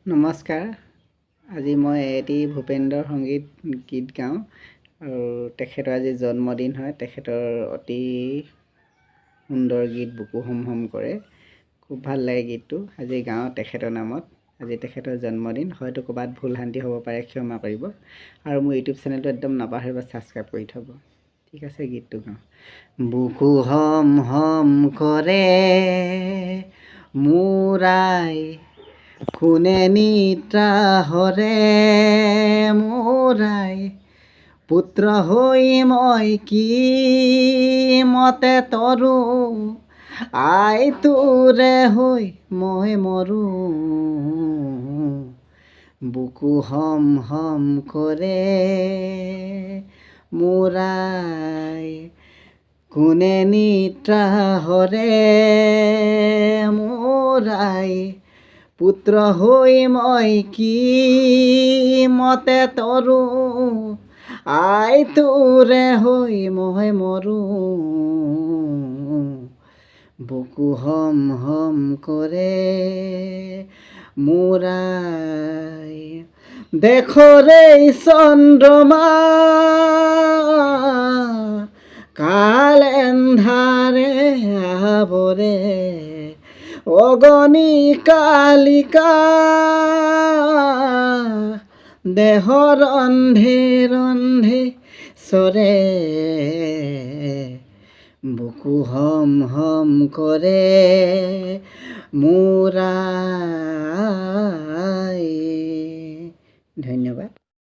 নমস্কাৰ। আজি মই এটি ভূপেন্দ্ৰ সংগীত গীত গাওঁ আৰু তেখেতৰ আজি জন্মদিন হয়। তেখেতৰ অতি সুন্দৰ গীত বুকু হম হম কৰে। খুব ভাল লাগে গীতটো। আজি গাওঁ তেখেতৰ নামত। আজি তেখেতৰ জন্মদিন। হয়তো ক'ৰবাত ভুল ভ্ৰান্তি হ'ব পাৰে, ক্ষমা কৰিব। আৰু মোৰ ইউটিউব চেনেলটো একদম নাপাহৰিব ছাবস্ক্ৰাইব কৰি থ'ব। ঠিক আছে, গীতটো গাওঁ। বুকু হম হম কৰে মোৰ আই, কোনে নিদ্ৰা হৰে মোৰ আই, পুত্ৰ হৈ মই কি মতে তৰো, আই তোৰে হৈ মই মৰো। বুকু হম হম কৰে মোৰ আই, কোনে নিদ্ৰা হৰে মোৰ আই, পুত্ৰ হৈ মই কি মতে তৰো, আই তোৰে হৈ মই মৰো। বুকু হম হম কৰে মোৰ আই, দেখৰে চন্দ্ৰমা কাল এন্ধাৰে আৱৰে, অগণি কালিকা দেহৰ ৰন্ধে ৰন্ধে চৰে। বুকু হম হম কৰে মোৰ আই। ধন্যবাদ।